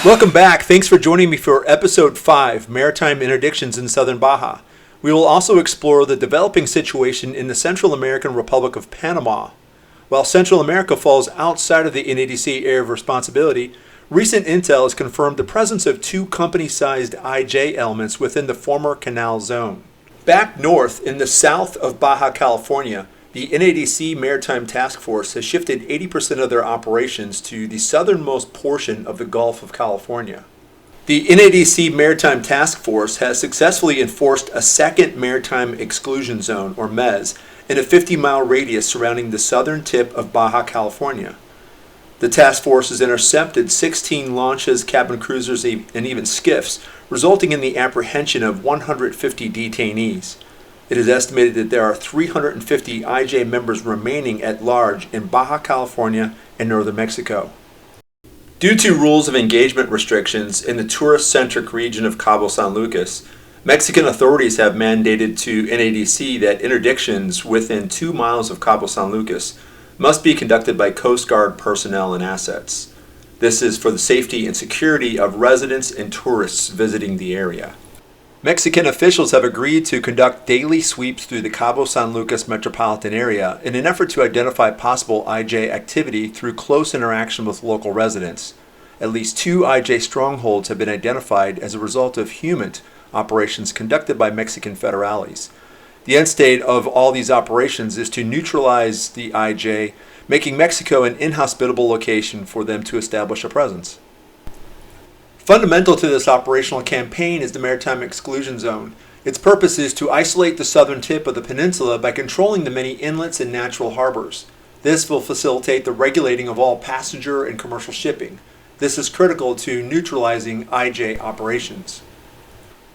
Welcome back. Thanks for joining me for Episode 5, Maritime Interdictions in Southern Baja. We will also explore the developing situation in the Central American Republic of Panama. While Central America falls outside of the NADC area of responsibility, recent intel has confirmed the presence of two company-sized IJ elements within the former canal zone. Back north, in the south of Baja California, the NADC Maritime Task Force has shifted 80% of their operations to the southernmost portion of the Gulf of California. The NADC Maritime Task Force has successfully enforced a second Maritime Exclusion Zone, or MEZ, in a 50-mile radius surrounding the southern tip of Baja California. The task force has intercepted 16 launches, cabin cruisers, and even skiffs, resulting in the apprehension of 150 detainees. It is estimated that there are 350 IJ members remaining at large in Baja California and northern Mexico. Due to rules of engagement restrictions in the tourist-centric region of Cabo San Lucas, Mexican authorities have mandated to NADC that interdictions within 2 miles of Cabo San Lucas must be conducted by Coast Guard personnel and assets. This is for the safety and security of residents and tourists visiting the area. Mexican officials have agreed to conduct daily sweeps through the Cabo San Lucas metropolitan area in an effort to identify possible IJ activity through close interaction with local residents. At least 2 IJ strongholds have been identified as a result of human operations conducted by Mexican federales. The end state of all these operations is to neutralize the IJ, making Mexico an inhospitable location for them to establish a presence. Fundamental to this operational campaign is the Maritime Exclusion Zone. Its purpose is to isolate the southern tip of the peninsula by controlling the many inlets and natural harbors. This will facilitate the regulating of all passenger and commercial shipping. This is critical to neutralizing IJ operations.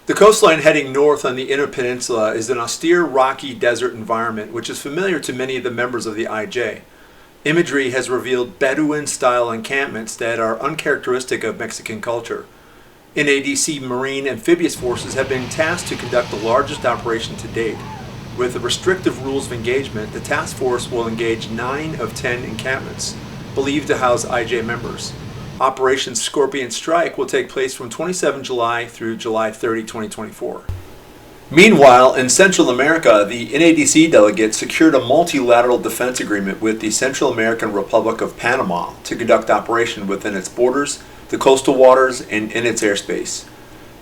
The coastline heading north on the inner peninsula is an austere, rocky desert environment which is familiar to many of the members of the IJ. Imagery has revealed Bedouin-style encampments that are uncharacteristic of Mexican culture. NADC Marine Amphibious Forces have been tasked to conduct the largest operation to date. With the restrictive rules of engagement, the task force will engage 9 of 10 encampments, believed to house IJ members. Operation Scorpion Strike will take place from 27 July through July 30, 2024. Meanwhile, in Central America, the NADC delegates secured a multilateral defense agreement with the Central American Republic of Panama to conduct operation within its borders, the coastal waters, and in its airspace.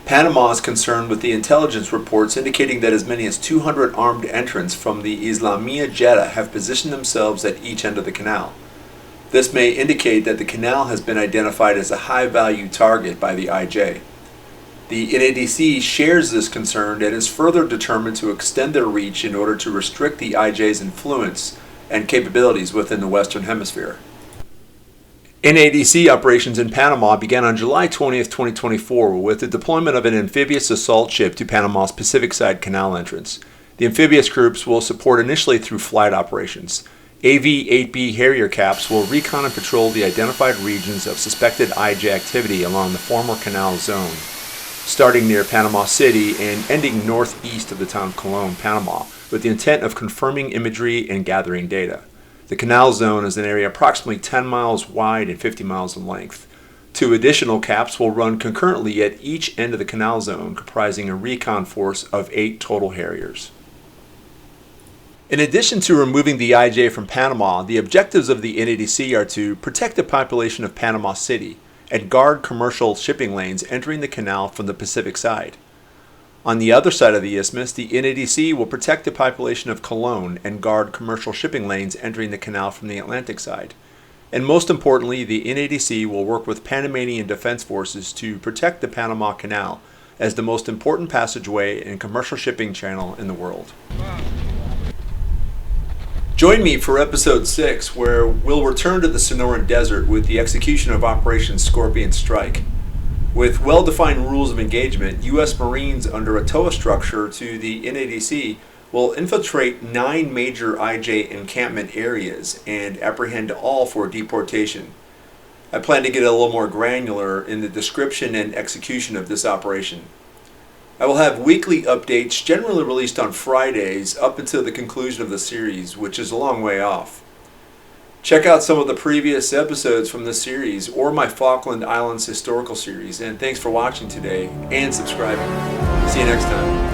Panama is concerned with the intelligence reports indicating that as many as 200 armed entrants from the Islamiyah Jeddah have positioned themselves at each end of the canal. This may indicate that the canal has been identified as a high-value target by the IJ. The NADC shares this concern and is further determined to extend their reach in order to restrict the IJ's influence and capabilities within the Western Hemisphere. NADC operations in Panama began on July 20, 2024 with the deployment of an amphibious assault ship to Panama's Pacific Side Canal entrance. The amphibious groups will support initially through flight operations. AV-8B Harrier caps will recon and patrol the identified regions of suspected IJ activity along the former canal zone, starting near Panama City and ending northeast of the town of Colón, Panama, with the intent of confirming imagery and gathering data. The canal zone is an area approximately 10 miles wide and 50 miles in length. 2 additional caps will run concurrently at each end of the canal zone, comprising a recon force of 8 total Harriers. In addition to removing the IJ from Panama, the objectives of the NADC are to protect the population of Panama City and guard commercial shipping lanes entering the canal from the Pacific side. On the other side of the isthmus, the NADC will protect the population of Colón and guard commercial shipping lanes entering the canal from the Atlantic side. And most importantly, the NADC will work with Panamanian defense forces to protect the Panama Canal as the most important passageway and commercial shipping channel in the world. Join me for episode 6, where we'll return to the Sonoran Desert with the execution of Operation Scorpion Strike. With well-defined rules of engagement, U.S. Marines under a TOA structure to the NADC will infiltrate 9 major IJ encampment areas and apprehend all for deportation. I plan to get a little more granular in the description and execution of this operation. I will have weekly updates generally released on Fridays up until the conclusion of the series, which is a long way off. Check out some of the previous episodes from this series or my Falkland Islands historical series. And thanks for watching today and subscribing. See you next time.